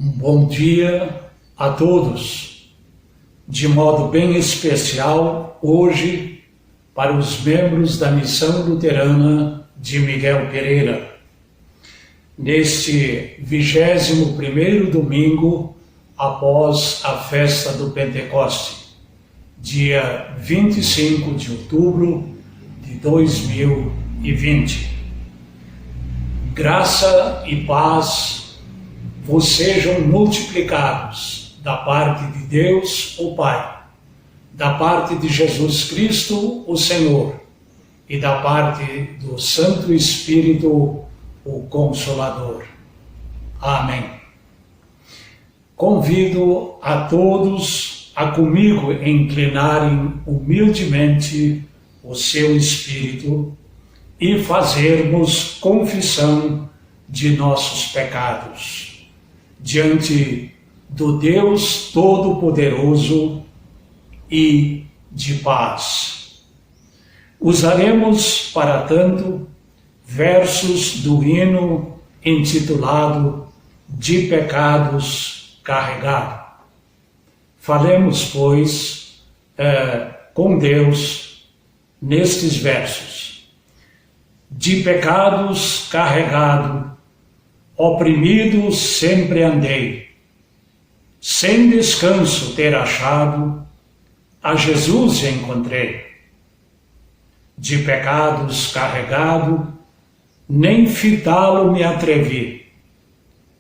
Um bom dia a todos, de modo bem especial hoje para os membros da Missão Luterana de Miguel Pereira. Neste 21º domingo após a festa do Pentecoste, dia 25 de outubro de 2020. Graça e paz vos sejam multiplicados da parte de Deus, o Pai, da parte de Jesus Cristo, o Senhor, e da parte do Santo Espírito, o Consolador. Amém. Convido a todos a comigo inclinarem humildemente o seu espírito e fazermos confissão de nossos pecados diante do Deus Todo-Poderoso e de paz. Usaremos, para tanto, versos do hino intitulado De Pecados Carregado. Falemos, pois, com Deus nestes versos. De pecados carregado, oprimido sempre andei, sem descanso ter achado, a Jesus encontrei. De pecados carregado, nem fitá-lo me atrevi,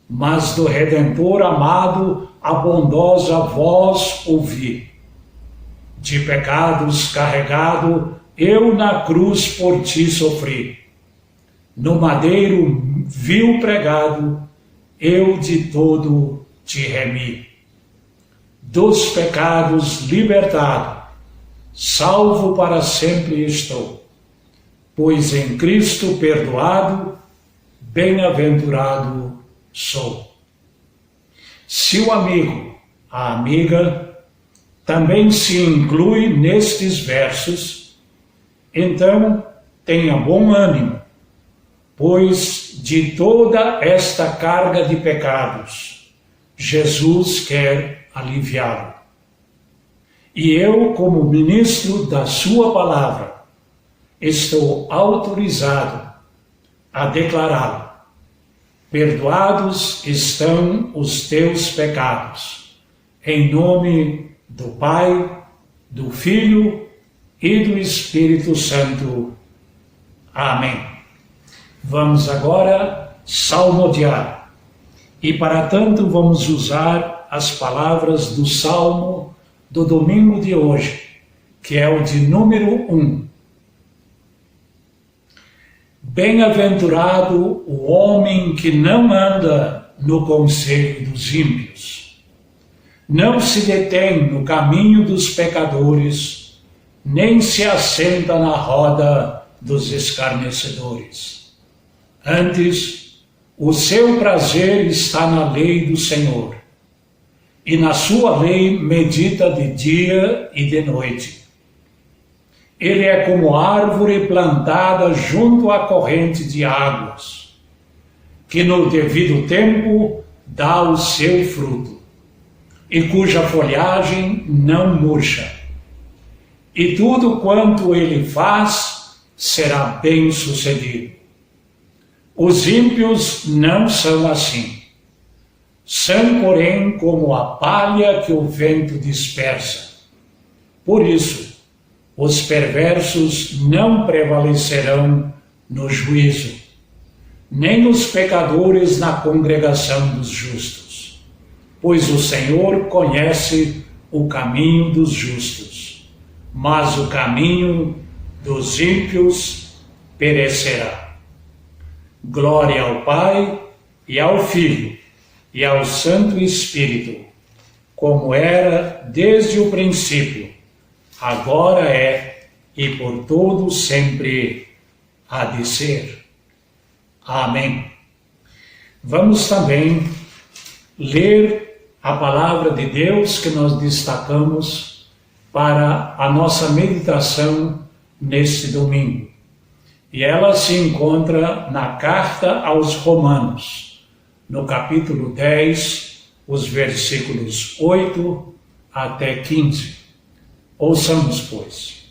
mas do Redentor amado a bondosa voz ouvi. De pecados carregado, eu na cruz por ti sofri. No madeiro vil pregado, eu de todo te remi. Dos pecados libertado, salvo para sempre estou, pois em Cristo perdoado, bem-aventurado sou. Se o amigo, a amiga, também se inclui nestes versos, então tenha bom ânimo, pois de toda esta carga de pecados, Jesus quer aliviá-lo. E eu, como ministro da sua palavra, estou autorizado a declará-lo. Perdoados estão os teus pecados, em nome do Pai, do Filho e do Espírito Santo. Amém. Vamos agora salmodiar. E para tanto vamos usar as palavras do Salmo do domingo de hoje, que é o de número 1. Bem-aventurado o homem que não anda no conselho dos ímpios, não se detém no caminho dos pecadores, nem se assenta na roda dos escarnecedores. Antes, o seu prazer está na lei do Senhor, e na sua lei medita de dia e de noite. Ele é como árvore plantada junto à corrente de águas, que no devido tempo dá o seu fruto, e cuja folhagem não murcha. E tudo quanto ele faz será bem-sucedido. Os ímpios não são assim. São, porém, como a palha que o vento dispersa. Por isso, os perversos não prevalecerão no juízo, nem os pecadores na congregação dos justos. Pois o Senhor conhece o caminho dos justos, mas o caminho dos ímpios perecerá. Glória ao Pai, e ao Filho, e ao Santo Espírito, como era desde o princípio, agora é, e por todo sempre há de ser. Amém. Vamos também ler a palavra de Deus que nós destacamos para a nossa meditação neste domingo. E ela se encontra na carta aos Romanos, no capítulo 10, os versículos 8 até 15. Ouçamos, pois.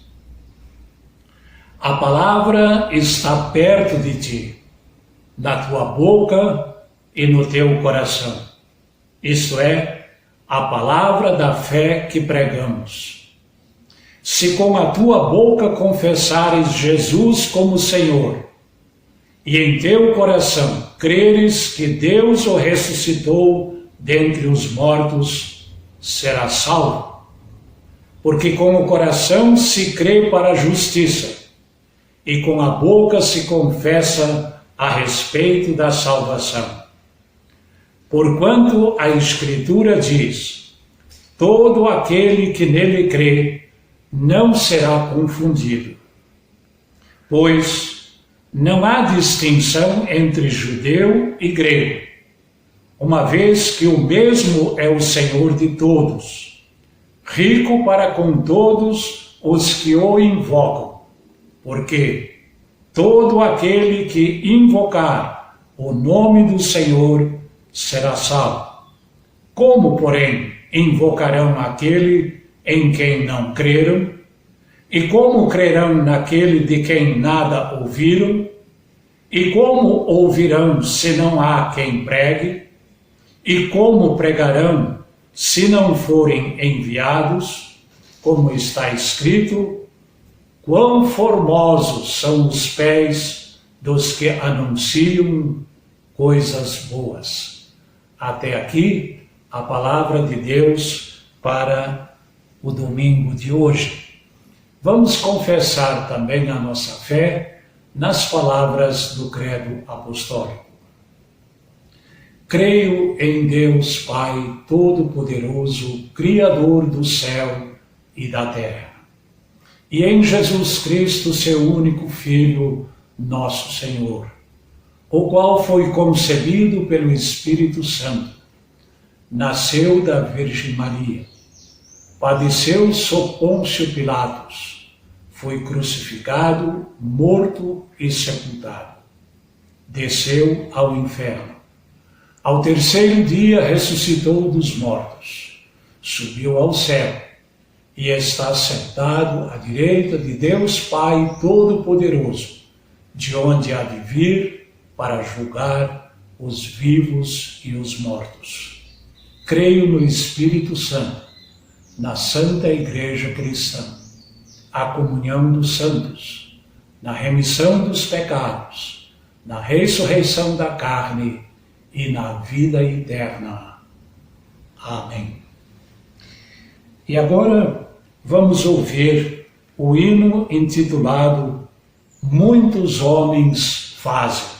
A palavra está perto de ti, na tua boca e no teu coração. Isto é, a palavra da fé que pregamos. Se com a tua boca confessares Jesus como Senhor, e em teu coração creres que Deus o ressuscitou dentre os mortos, serás salvo. Porque com o coração se crê para a justiça, e com a boca se confessa a respeito da salvação. Porquanto a Escritura diz: todo aquele que nele crê não será confundido. Pois não há distinção entre judeu e grego, uma vez que o mesmo é o Senhor de todos, rico para com todos os que o invocam, porque todo aquele que invocar o nome do Senhor será salvo. Como, porém, invocarão aquele em quem não creram? E como crerão naquele de quem nada ouviram? E como ouvirão se não há quem pregue? E como pregarão se não forem enviados? Como está escrito: quão formosos são os pés dos que anunciam coisas boas. Até aqui a palavra de Deus para o domingo de hoje. Vamos confessar também a nossa fé nas palavras do Credo Apostólico. Creio em Deus Pai Todo-Poderoso, Criador do céu e da terra, e em Jesus Cristo, seu único Filho, nosso Senhor, o qual foi concebido pelo Espírito Santo, nasceu da Virgem Maria, padeceu sob Pôncio Pilatos, foi crucificado, morto e sepultado. Desceu ao inferno. Ao terceiro dia ressuscitou dos mortos, subiu ao céu e está sentado à direita de Deus Pai Todo-Poderoso, de onde há de vir para julgar os vivos e os mortos. Creio no Espírito Santo, na Santa Igreja Cristã, a comunhão dos santos, na remissão dos pecados, na ressurreição da carne e na vida eterna. Amém. E agora vamos ouvir o hino intitulado Muitos Homens Fazem.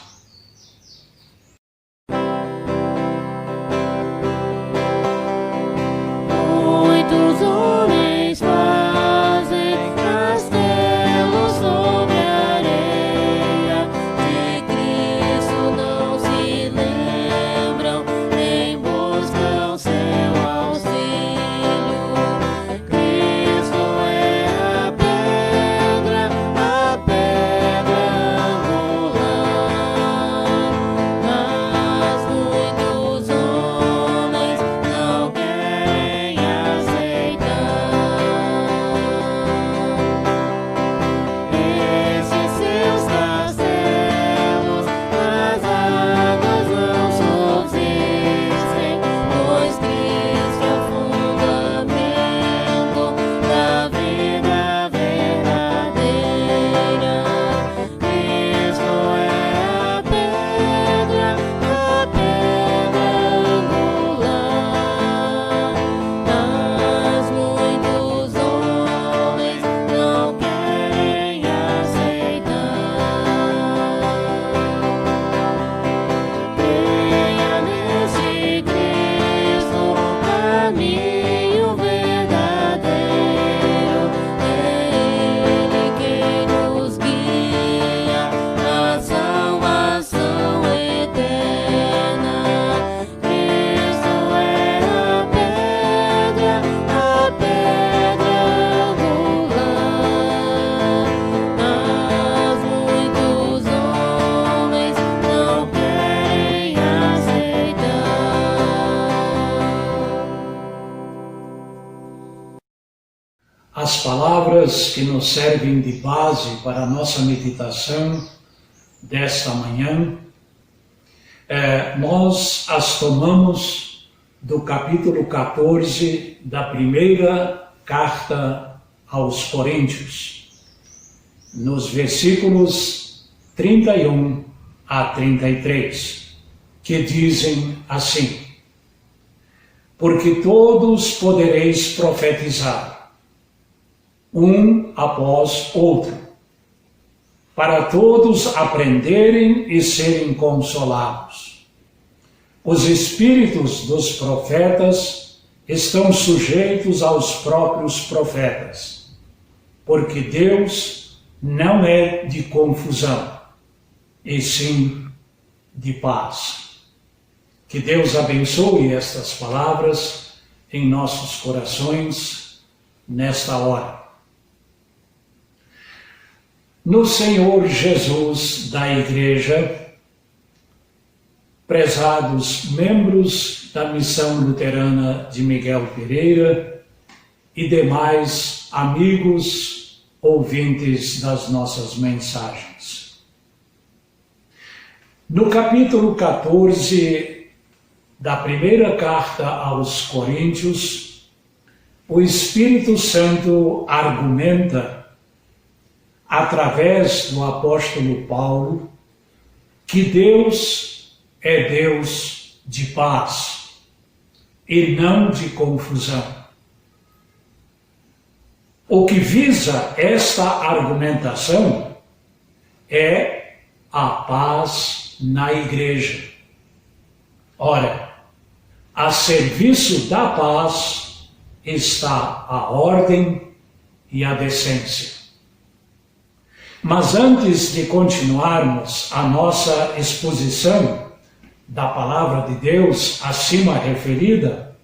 as palavras que nos servem de base para a nossa meditação desta manhã, nós as tomamos do capítulo 14 da primeira carta aos Coríntios, nos versículos 31 a 33, que dizem assim: porque todos podereis profetizar, um após outro, para todos aprenderem e serem consolados. Os espíritos dos profetas estão sujeitos aos próprios profetas, porque Deus não é de confusão, e sim de paz. Que Deus abençoe estas palavras em nossos corações nesta hora. No Senhor Jesus da Igreja, prezados membros da Missão Luterana de Miguel Pereira e demais amigos ouvintes das nossas mensagens. No capítulo 14 da primeira carta aos Coríntios, o Espírito Santo argumenta, através do apóstolo Paulo, que Deus é Deus de paz e não de confusão. O que visa esta argumentação é a paz na igreja. Ora, a serviço da paz está a ordem e a decência. Mas antes de continuarmos a nossa exposição da palavra de Deus acima referida,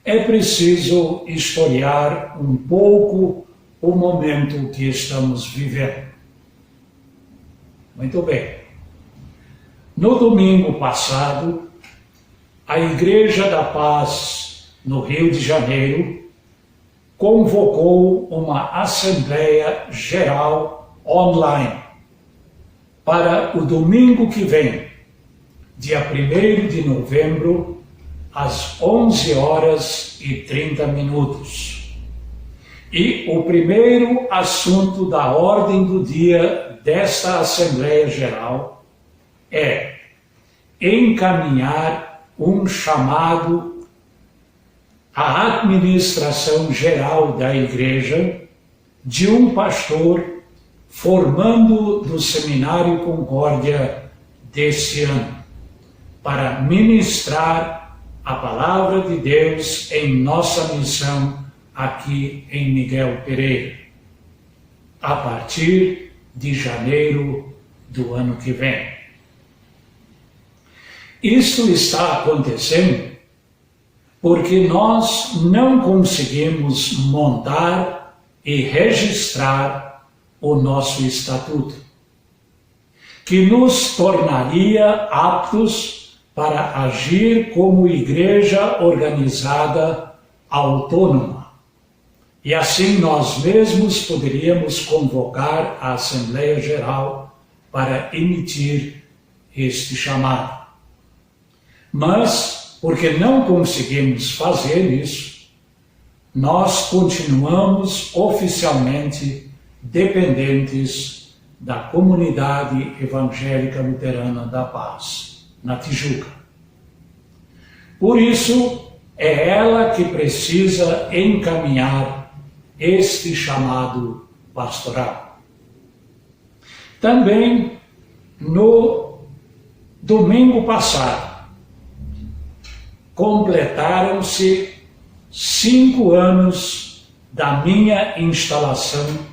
é preciso historiar um pouco o momento que estamos vivendo. Muito bem. No domingo passado, a Igreja da Paz, no Rio de Janeiro, convocou uma Assembleia Geral online para o domingo que vem, dia 1º de novembro, às 11h30. E o primeiro assunto da ordem do dia desta Assembleia Geral é encaminhar um chamado à administração geral da Igreja de um pastor formando do Seminário Concórdia deste ano, para ministrar a palavra de Deus em nossa missão aqui em Miguel Pereira, a partir de janeiro do ano que vem. Isto está acontecendo porque nós não conseguimos montar e registrar o nosso estatuto, que nos tornaria aptos para agir como igreja organizada autônoma. E assim nós mesmos poderíamos convocar a Assembleia Geral para emitir este chamado. Mas, porque não conseguimos fazer isso, nós continuamos oficialmente dependentes da Comunidade Evangélica Luterana da Paz, na Tijuca. Por isso, é ela que precisa encaminhar este chamado pastoral. Também, no domingo passado, completaram-se 5 anos da minha instalação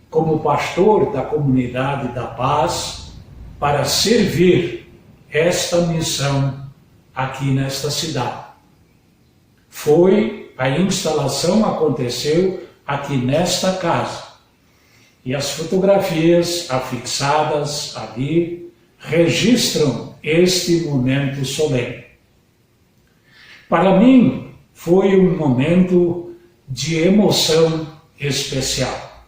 como pastor da Comunidade da Paz para servir esta missão aqui nesta cidade. A instalação aconteceu aqui nesta casa e as fotografias afixadas ali registram este momento solene. Para mim, foi um momento de emoção especial,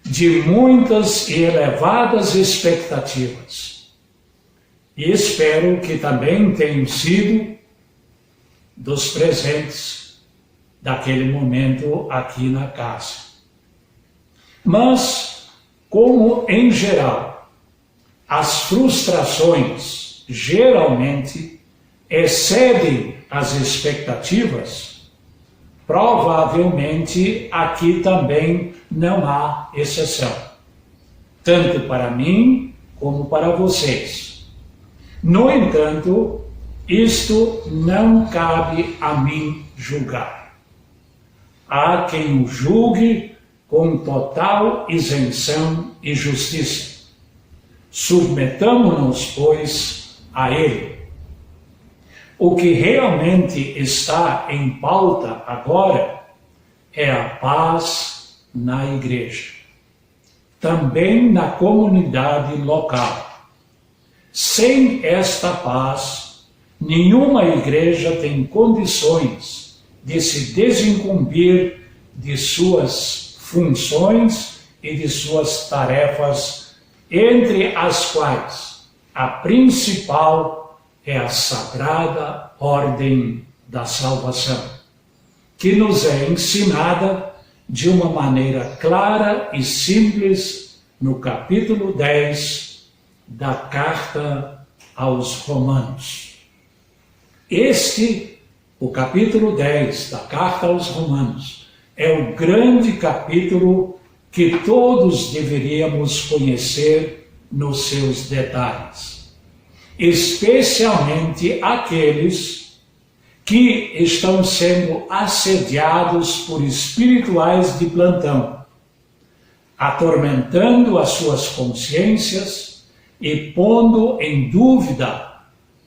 de muitas e elevadas expectativas. E espero que também tenham sido dos presentes daquele momento aqui na casa. Mas, como em geral, as frustrações geralmente excedem as expectativas, provavelmente aqui também não há exceção, tanto para mim como para vocês. No entanto, isto não cabe a mim julgar. Há quem o julgue com total isenção e justiça. Submetamo-nos, pois, a ele. O que realmente está em pauta agora é a paz na igreja, também na comunidade local. Sem esta paz, nenhuma igreja tem condições de se desincumbir de suas funções e de suas tarefas, entre as quais a principal é a sagrada ordem da salvação, que nos é ensinada de uma maneira clara e simples no capítulo 10 da Carta aos Romanos. O capítulo 10 da Carta aos Romanos, é o grande capítulo que todos deveríamos conhecer nos seus detalhes, especialmente aqueles que estão sendo assediados por espirituais de plantão, atormentando as suas consciências e pondo em dúvida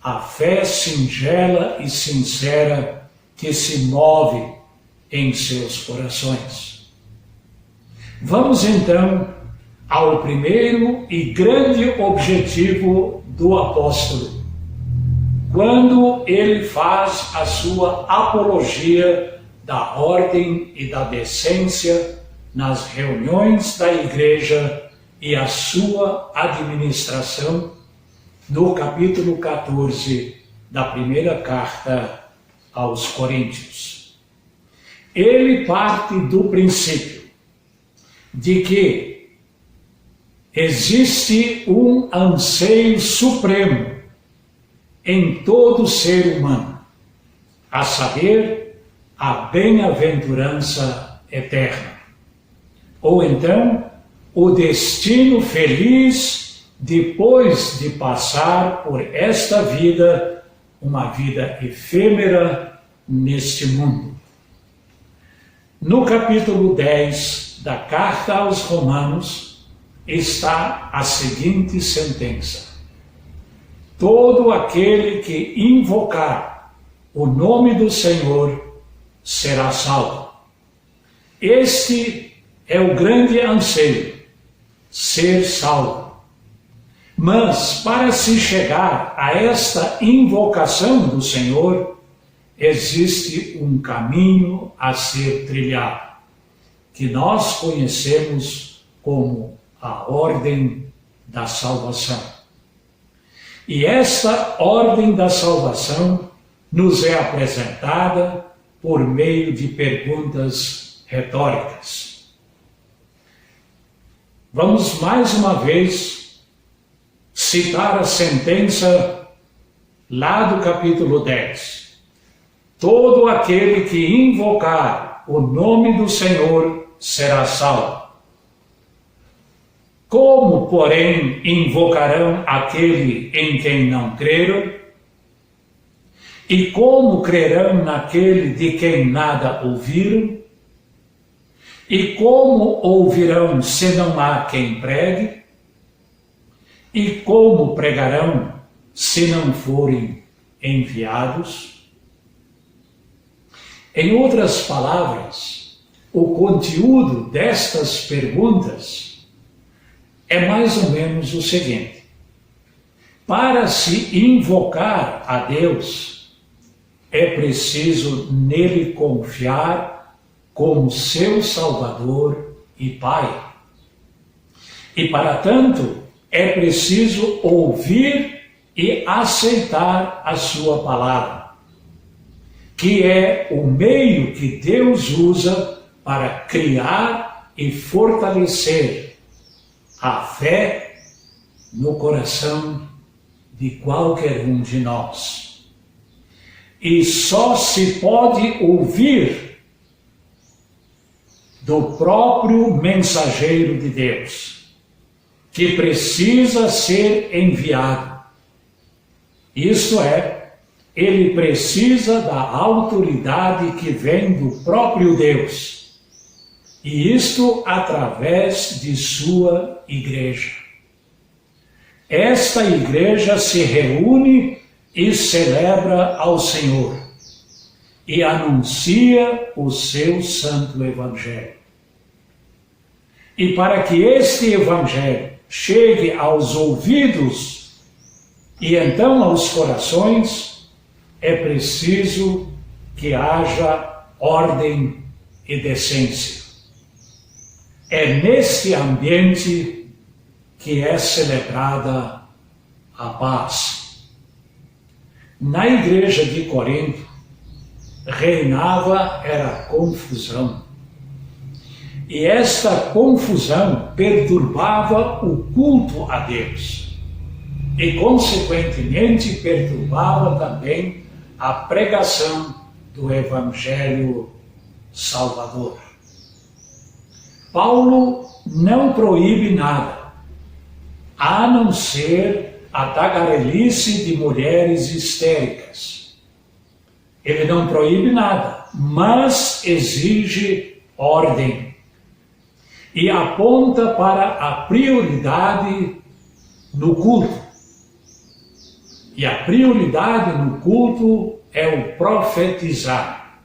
a fé singela e sincera que se move em seus corações. Vamos então ao primeiro e grande objetivo do apóstolo, quando ele faz a sua apologia da ordem e da decência nas reuniões da igreja e a sua administração, no capítulo 14 da primeira carta aos Coríntios. Ele parte do princípio de que existe um anseio supremo em todo ser humano, a saber, a bem-aventurança eterna, ou então o destino feliz depois de passar por esta vida, uma vida efêmera neste mundo. No capítulo 10 da Carta aos Romanos está a seguinte sentença: todo aquele que invocar o nome do Senhor será salvo. Este é o grande anseio, ser salvo. Mas para se chegar a esta invocação do Senhor, existe um caminho a ser trilhado, que nós conhecemos como a ordem da salvação. E esta ordem da salvação nos é apresentada por meio de perguntas retóricas. Vamos mais uma vez citar a sentença lá do capítulo 10. Todo aquele que invocar o nome do Senhor será salvo. Como, porém, invocarão aquele em quem não creram? E como crerão naquele de quem nada ouviram? E como ouvirão se não há quem pregue? E como pregarão se não forem enviados? Em outras palavras, o conteúdo destas perguntas é mais ou menos o seguinte: para se invocar a Deus, é preciso nele confiar como seu Salvador e Pai. E para tanto, é preciso ouvir e aceitar a sua palavra, que é o meio que Deus usa para criar e fortalecer a fé no coração de qualquer um de nós. E só se pode ouvir do próprio mensageiro de Deus, que precisa ser enviado. Isto é, ele precisa da autoridade que vem do próprio Deus, e isto através de sua igreja. Esta igreja se reúne e celebra ao Senhor, e anuncia o seu santo evangelho. E para que este evangelho chegue aos ouvidos e então aos corações, é preciso que haja ordem e decência. É neste ambiente que é celebrada a paz. Na igreja de Corinto, reinava era confusão. E esta confusão perturbava o culto a Deus. E, consequentemente, perturbava também a pregação do Evangelho Salvador. Paulo não proíbe nada, a não ser a tagarelice de mulheres histéricas. Ele não proíbe nada, mas exige ordem e aponta para a prioridade no culto. E a prioridade no culto é o profetizar.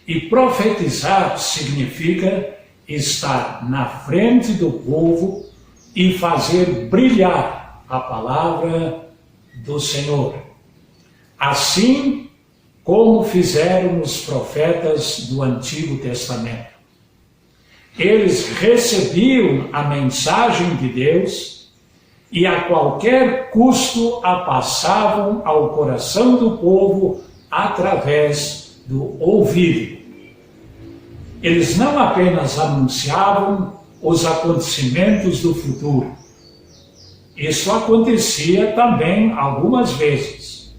E profetizar significa estar na frente do povo e fazer brilhar a palavra do Senhor. Assim como fizeram os profetas do Antigo Testamento. Eles recebiam a mensagem de Deus e a qualquer custo a passavam ao coração do povo através do ouvido. Eles não apenas anunciavam os acontecimentos do futuro. Isso acontecia também algumas vezes,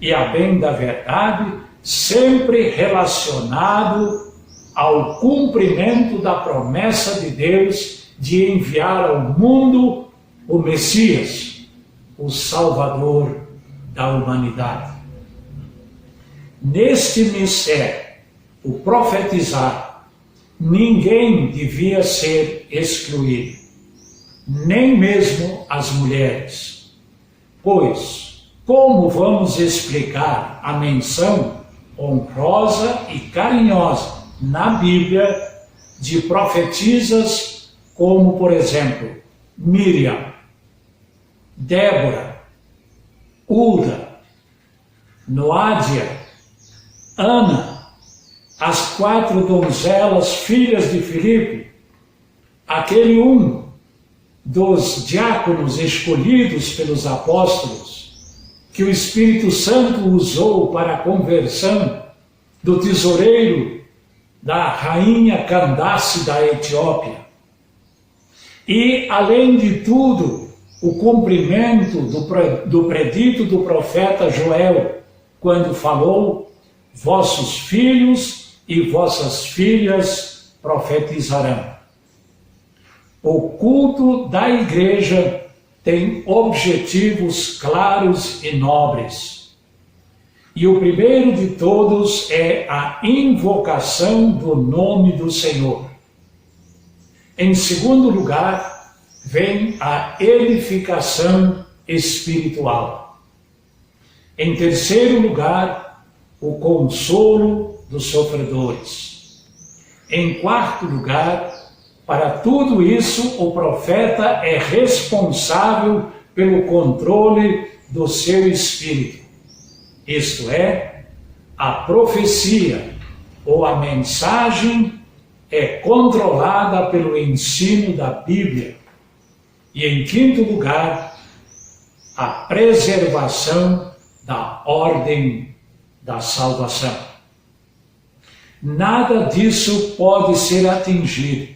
e a bem da verdade, sempre relacionado ao cumprimento da promessa de Deus de enviar ao mundo o Messias, o Salvador da humanidade. Neste mistério, o profetizar, ninguém devia ser excluído, nem mesmo as mulheres. Pois, como vamos explicar a menção honrosa e carinhosa na Bíblia de profetisas como, por exemplo, Miriam, Débora, Hulda, Noádia, Ana, as 4 donzelas filhas de Filipe, aquele dos diáconos escolhidos pelos apóstolos, que o Espírito Santo usou para a conversão do tesoureiro da rainha Candace da Etiópia. E, além de tudo, o cumprimento do predito do profeta Joel, quando falou: vossos filhos e vossas filhas profetizarão. O culto da igreja tem objetivos claros e nobres. E o primeiro de todos é a invocação do nome do Senhor. Em segundo lugar, vem a edificação espiritual. Em terceiro lugar, o consolo dos sofredores. Em quarto lugar, para tudo isso, o profeta é responsável pelo controle do seu espírito. Isto é, a profecia ou a mensagem é controlada pelo ensino da Bíblia. E, em quinto lugar, a preservação da ordem da salvação. Nada disso pode ser atingido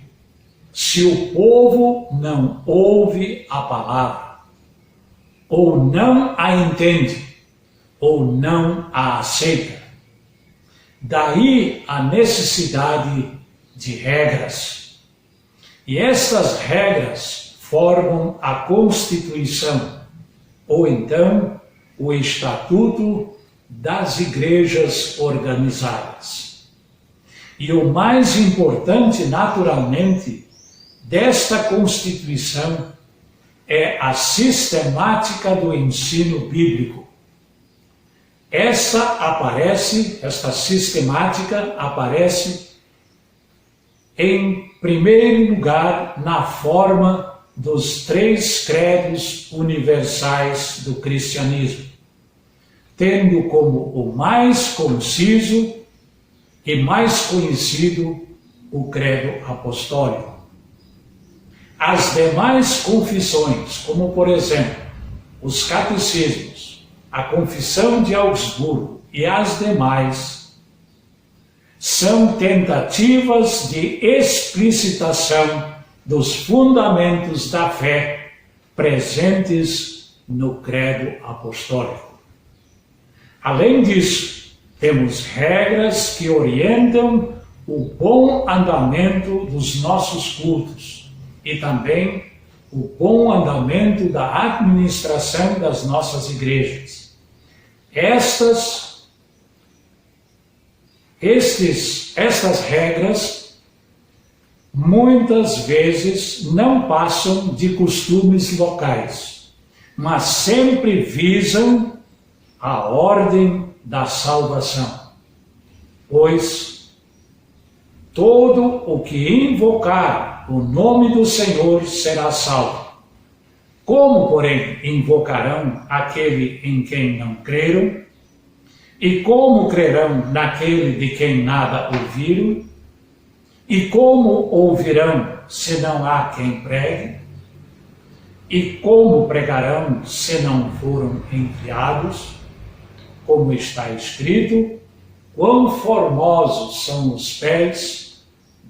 se o povo não ouve a palavra, ou não a entende, ou não a aceita. Daí a necessidade de regras. E estas regras formam a Constituição, ou então o Estatuto das Igrejas Organizadas. E o mais importante, naturalmente, desta Constituição é a sistemática do ensino bíblico. Esta sistemática aparece em primeiro lugar na forma dos 3 credos universais do cristianismo, tendo como o mais conciso e mais conhecido o credo apostólico. As demais confissões, como por exemplo, os catecismos, a Confissão de Augsburgo e as demais, são tentativas de explicitação dos fundamentos da fé presentes no credo apostólico. Além disso, temos regras que orientam o bom andamento dos nossos cultos e também o bom andamento da administração das nossas igrejas. Estas regras muitas vezes não passam de costumes locais, mas sempre visam a ordem da salvação. Pois todo o que invocar o nome do Senhor será salvo. Como, porém, invocarão aquele em quem não creram? E como crerão naquele de quem nada ouviram? E como ouvirão se não há quem pregue? E como pregarão se não foram enviados? Como está escrito, quão formosos são os pés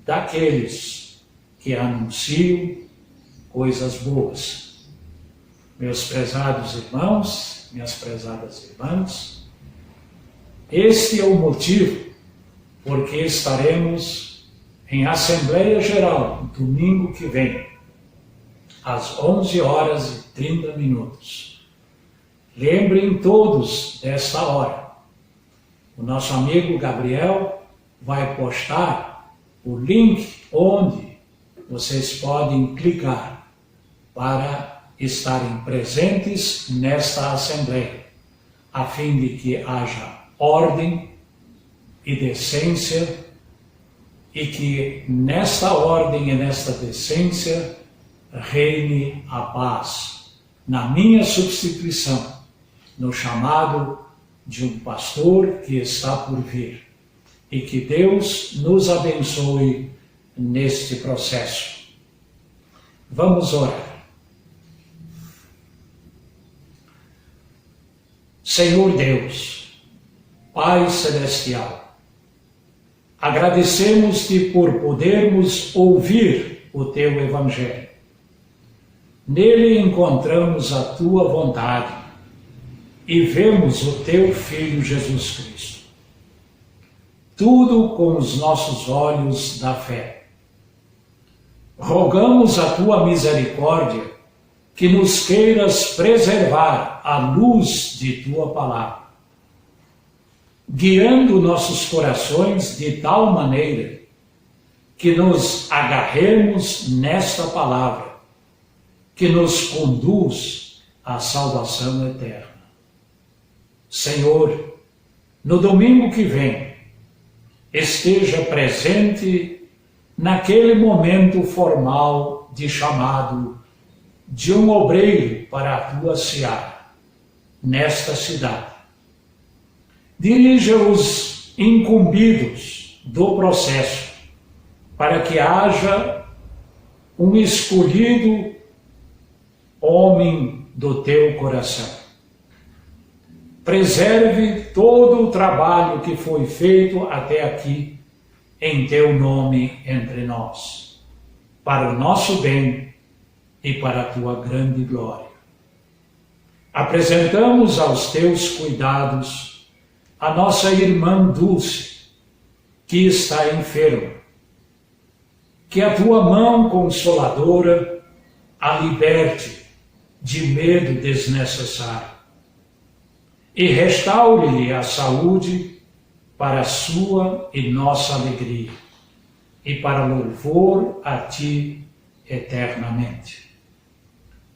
daqueles que anunciam coisas boas. Meus prezados irmãos, minhas prezadas irmãs, este é o motivo porque estaremos em Assembleia Geral, domingo que vem, às 11h30. Lembrem todos desta hora. O nosso amigo Gabriel vai postar o link onde vocês podem clicar para estarem presentes nesta Assembleia, a fim de que haja ordem e decência, e que nesta ordem e nesta decência reine a paz, na minha substituição, no chamado de um pastor que está por vir. E que Deus nos abençoe neste processo. Vamos orar. Senhor Deus, Pai Celestial, agradecemos-te por podermos ouvir o Teu Evangelho. Nele encontramos a Tua vontade e vemos o Teu Filho Jesus Cristo. Tudo com os nossos olhos da fé. Rogamos a Tua misericórdia que nos queiras preservar à luz de Tua palavra, guiando nossos corações de tal maneira que nos agarremos nesta palavra, que nos conduz à salvação eterna. Senhor, no domingo que vem, esteja presente naquele momento formal de chamado de um obreiro para a Tua seara, nesta cidade. Dirija os incumbidos do processo, para que haja um escolhido homem do teu coração. Preserve todo o trabalho que foi feito até aqui em teu nome entre nós, para o nosso bem e para a tua grande glória. Apresentamos aos teus cuidados a nossa irmã Dulce, que está enferma. Que a tua mão consoladora a liberte de medo desnecessário e restaure-lhe a saúde para a sua e nossa alegria e para louvor a ti eternamente.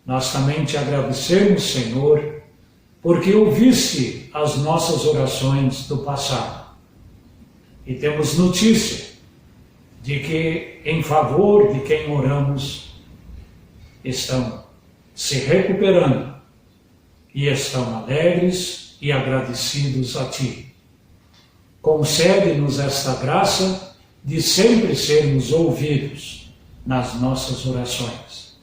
Nós também te agradecemos, Senhor, porque ouviste as nossas orações do passado e temos notícia de que, em favor de quem oramos, estão se recuperando e estão alegres e agradecidos a Ti. Concede-nos esta graça de sempre sermos ouvidos nas nossas orações.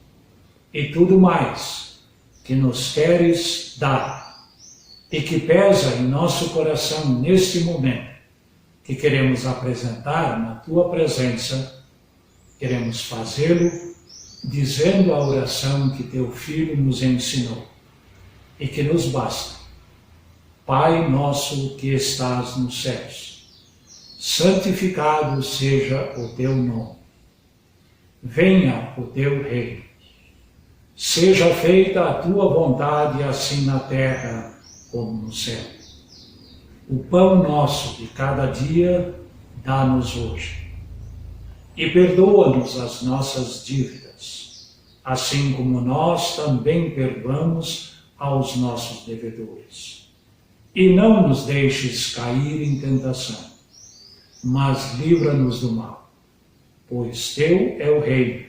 E tudo mais que nos queres dar e que pesa em nosso coração neste momento, que queremos apresentar na Tua presença, queremos fazê-lo dizendo a oração que Teu Filho nos ensinou e que nos basta. Pai nosso que estás nos céus, santificado seja o Teu nome. Venha o Teu reino. Seja feita a Tua vontade, assim na terra como no céu. O pão nosso de cada dia dá-nos hoje. E perdoa-nos as nossas dívidas, assim como nós também perdoamos aos nossos devedores. E não nos deixes cair em tentação, mas livra-nos do mal, pois teu é o reino,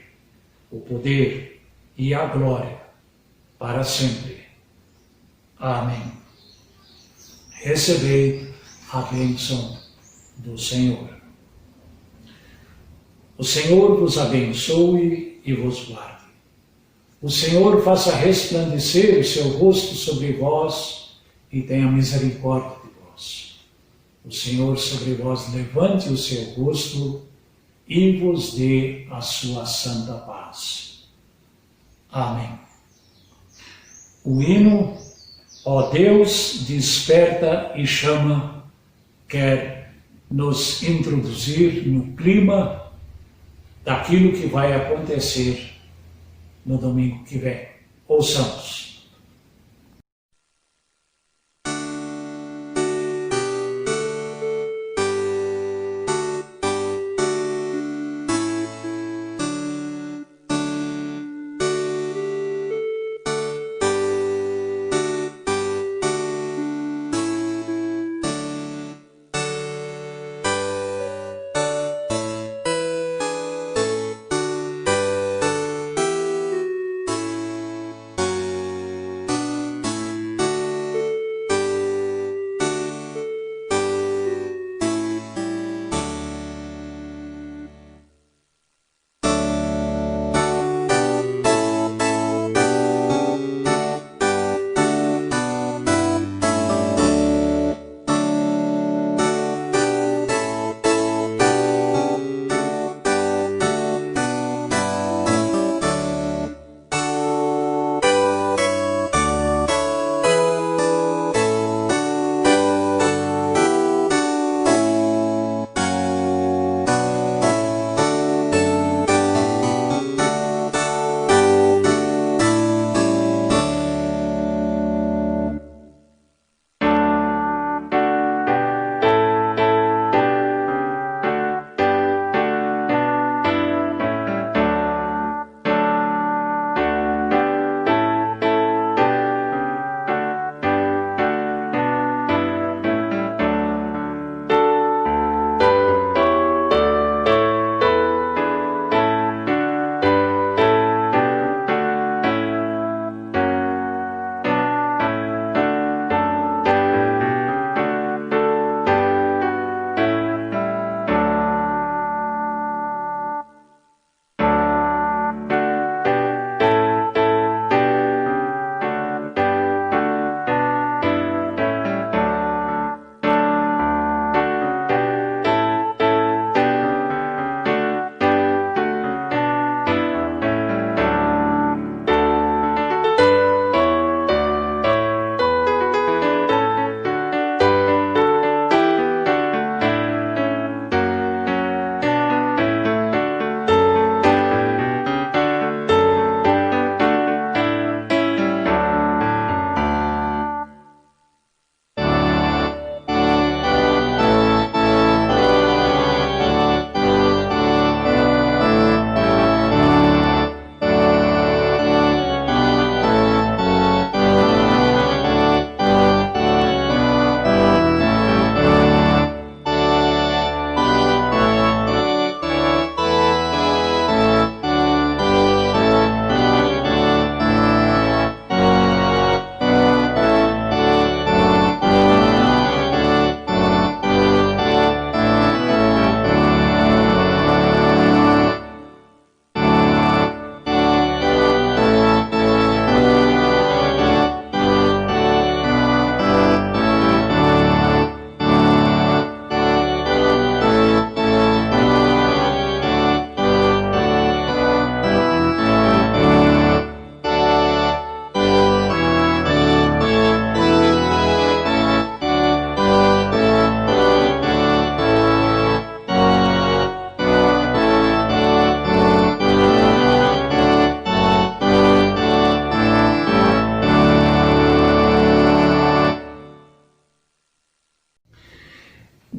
o poder e a glória para sempre. Amém. Recebei a bênção do Senhor. O Senhor vos abençoe e vos guarde. O Senhor faça resplandecer o seu rosto sobre vós e tenha misericórdia de vós. O Senhor sobre vós levante o seu rosto e vos dê a sua santa paz. Amém. O hino, ó Deus, desperta e chama, quer nos introduzir no clima daquilo que vai acontecer no domingo que vem. Ouçamos.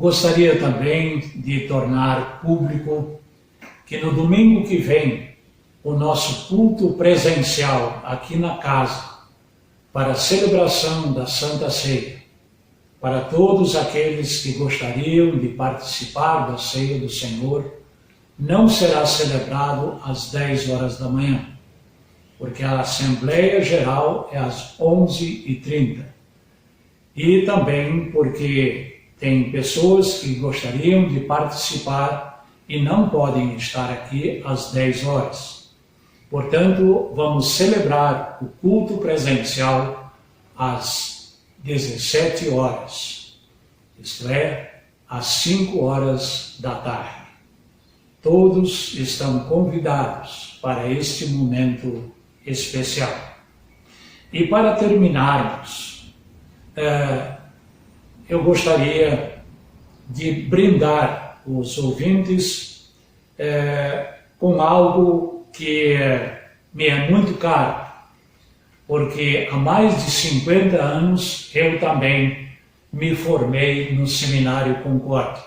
Gostaria também de tornar público que no domingo que vem, o nosso culto presencial aqui na casa, para a celebração da Santa Ceia, para todos aqueles que gostariam de participar da Ceia do Senhor, não será celebrado às 10 horas da manhã, porque a Assembleia Geral é às 11h30. E também porque tem pessoas que gostariam de participar e não podem estar aqui às 10 horas. Portanto, vamos celebrar o culto presencial às 17 horas, isto é, às 5 horas da tarde. Todos estão convidados para este momento especial. E para terminarmos, eu gostaria de brindar os ouvintes com algo que me é muito caro, porque há mais de 50 anos eu também me formei no Seminário Concórdia.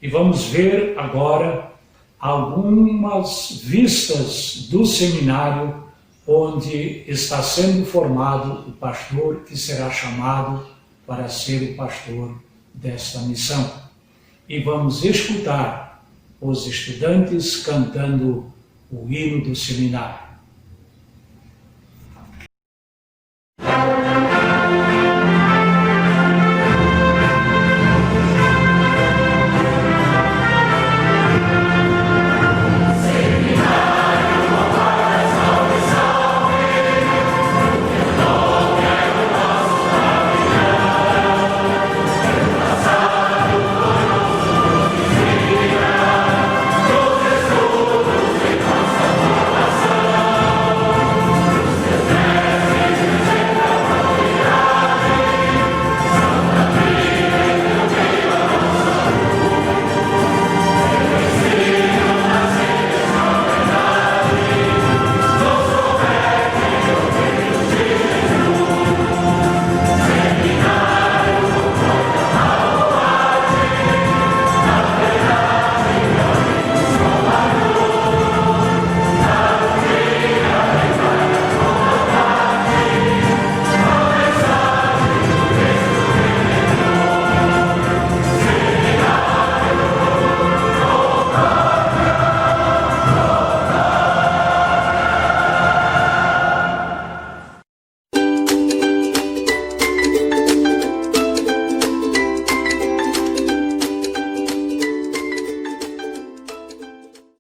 E vamos ver agora algumas vistas do seminário onde está sendo formado o pastor que será chamado para ser o pastor desta missão. E vamos escutar os estudantes cantando o hino do seminário.